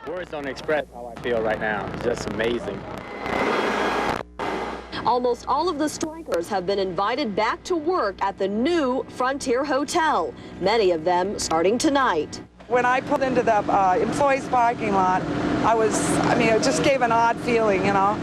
Words don't express how I feel right now. It's just amazing. Almost all of the strikers have been invited back to work at the new Frontier Hotel, many of them starting tonight. When I pulled into the employees parking lot, it just gave an odd feeling, you know.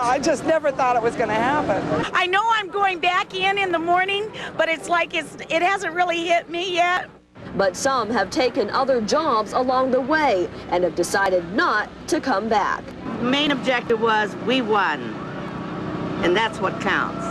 I just never thought it was going to happen. I know I'm going back in the morning, but it's like it hasn't really hit me yet. But some have taken other jobs along the way and have decided not to come back. Main objective was we won, and that's what counts.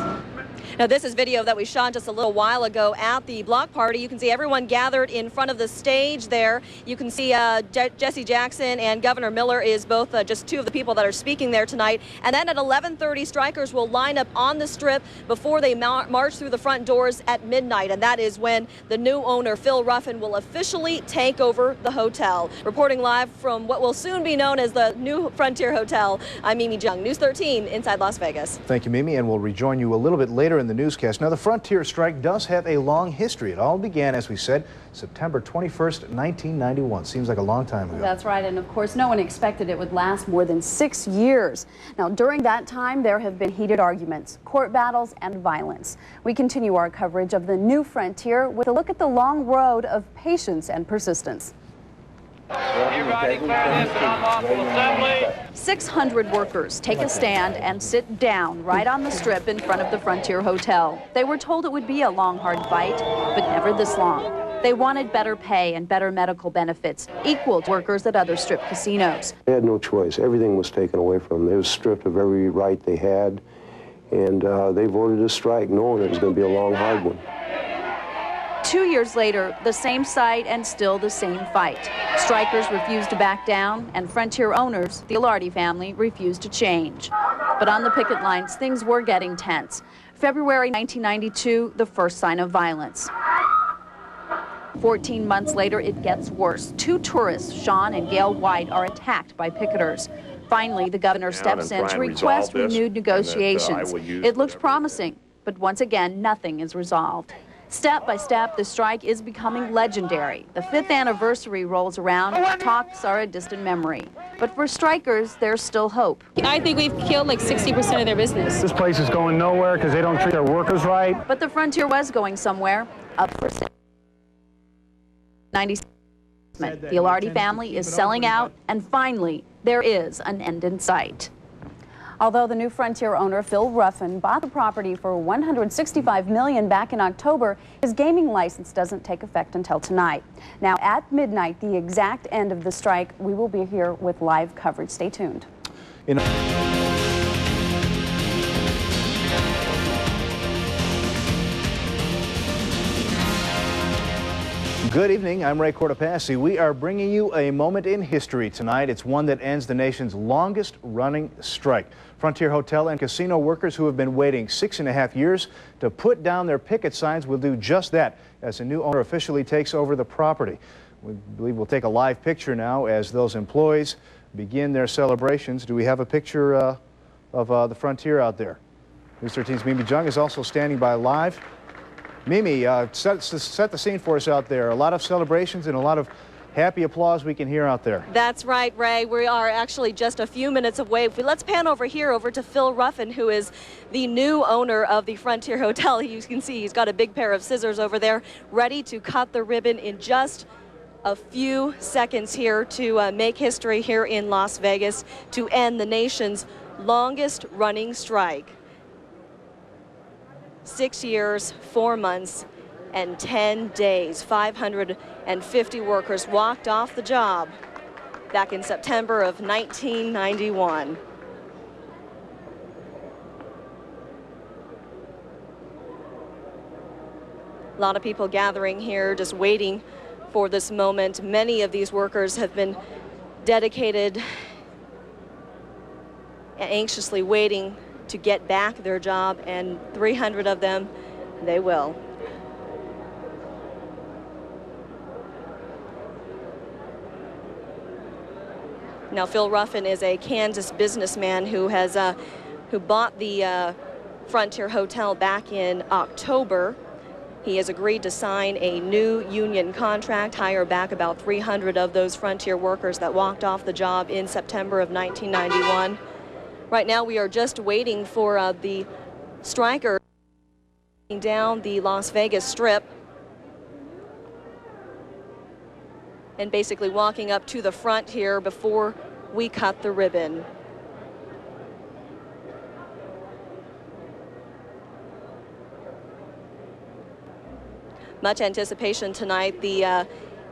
Now, this is video that we shot just a little while ago at the block party. You can see everyone gathered in front of the stage there. You can see Jesse Jackson and Governor Miller is both just two of the people that are speaking there tonight. And then at 11:30, strikers will line up on the Strip before they march through the front doors at midnight. And that is when the new owner, Phil Ruffin, will officially take over the hotel. Reporting live from what will soon be known as the new Frontier Hotel, I'm Mimi Jung, News 13 inside Las Vegas. Thank you, Mimi, and we'll rejoin you a little bit later in the newscast. Now, the Frontier strike does have a long history. It all began, as we said, September 21st, 1991. Seems like a long time ago. That's right, and of course, no one expected it would last more than 6 years. Now, during that time, there have been heated arguments, court battles, and violence. We continue our coverage of the new Frontier with a look at the long road of patience and persistence. 600 workers take a stand and sit down right on the Strip in front of the Frontier Hotel. They were told it would be a long, hard fight, but never this long. They wanted better pay and better medical benefits, equal to workers at other Strip casinos. They had no choice. Everything was taken away from them. They were stripped of every right they had, and they voted a strike knowing it was going to be a long, hard one. 2 years later, the same site and still the same fight. Strikers refused to back down, and Frontier owners, the Ilardi family, refused to change. But on the picket lines, things were getting tense. February 1992, the first sign of violence. 14 months later, it gets worse. 2 tourists, Sean and Gail White, are attacked by picketers. Finally, the governor steps in to request renewed negotiations. It looks promising, but once again, nothing is resolved. Step by step, the strike is becoming legendary. The 5th anniversary rolls around, talks are a distant memory. But for strikers, there's still hope. I think we've killed like 60% of their business. This place is going nowhere because they don't treat their workers right. But the Frontier was going somewhere, up for sale. 90. The Ilardi family is selling out, and finally, there is an end in sight. Although the new Frontier owner, Phil Ruffin, bought the property for $165 million back in October, his gaming license doesn't take effect until tonight. Now, at midnight, the exact end of the strike, we will be here with live coverage. Stay tuned. Good evening, I'm Ray Cortopassi. We are bringing you a moment in history tonight. It's one that ends the nation's longest running strike. Frontier Hotel and casino workers who have been waiting 6.5 years to put down their picket signs will do just that as a new owner officially takes over the property. We believe we'll take a live picture now as those employees begin their celebrations. Do we have a picture of the Frontier out there? News 13's Mimi Jung is also standing by live. Mimi, set the scene for us out there. A lot of celebrations and a lot of happy applause we can hear out there. That's right, Ray. We are actually just a few minutes away. Let's pan over here over to Phil Ruffin, who is the new owner of the Frontier Hotel. You can see he's got a big pair of scissors over there, ready to cut the ribbon in just a few seconds here to make history here in Las Vegas to end the nation's longest running strike. 6 years, 4 months, and 10 days. 550 workers walked off the job back in September of 1991. A lot of people gathering here, just waiting for this moment. Many of these workers have been dedicated and anxiously waiting to get back their job, and 300 of them, they will. Now, Phil Ruffin is a Kansas businessman who has who bought the Frontier Hotel back in October. He has agreed to sign a new union contract, hire back about 300 of those Frontier workers that walked off the job in September of 1991. Right now, we are just waiting for the strikers down the Las Vegas Strip and basically walking up to the front here before we cut the ribbon. Much anticipation tonight.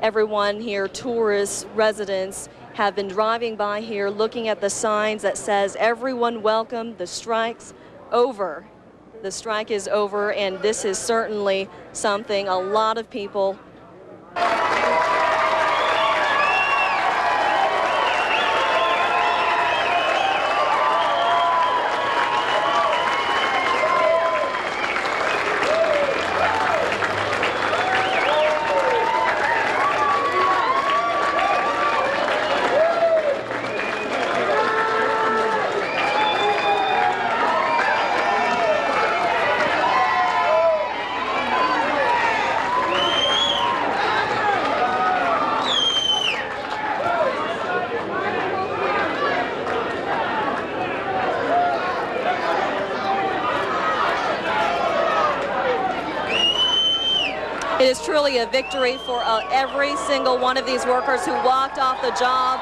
Everyone here, tourists, residents, have been driving by here looking at the signs that says everyone welcome, the strike's over. The strike is over, and this is certainly something a lot of people It is truly a victory for every single one of these workers who walked off the job.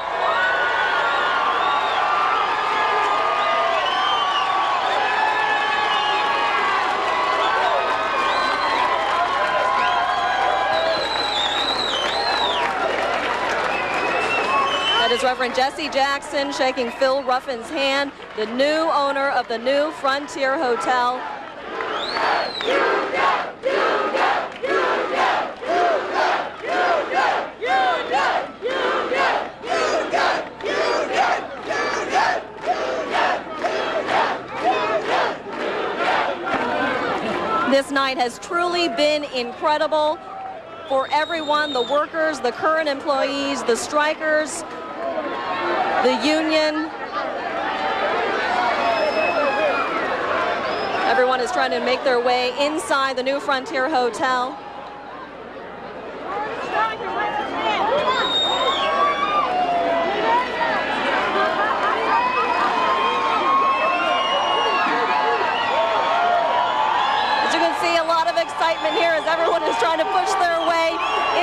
That is Reverend Jesse Jackson shaking Phil Ruffin's hand, the new owner of the new Frontier Hotel. This night has truly been incredible for everyone, the workers, the current employees, the strikers, the union. Everyone is trying to make their way inside the new Frontier Hotel. Excitement here as everyone is trying to push their way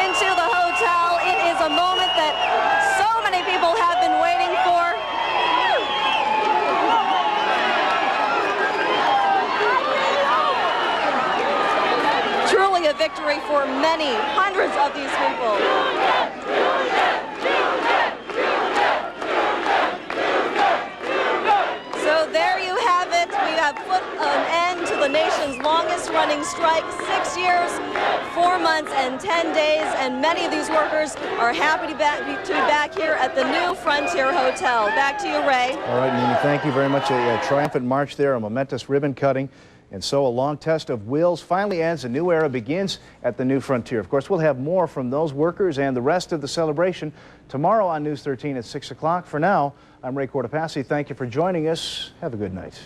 into the hotel. It is a moment that so many people have been waiting for. Truly a victory for many, hundreds of these people. So there you have it. We have put an end to the nation's longest running strike, 6 years, 4 months, and 10 days, and many of these workers are happy to be back here at the new Frontier Hotel. Back to you, Ray. All right, Mimi, thank you very much. A triumphant march there, a momentous ribbon cutting, and so a long test of wills finally ends. A new era begins at the new Frontier. Of course, we'll have more from those workers and the rest of the celebration tomorrow on News 13 at 6 o'clock. For now, I'm Ray Cortopassi. Thank you for joining us. Have a good night.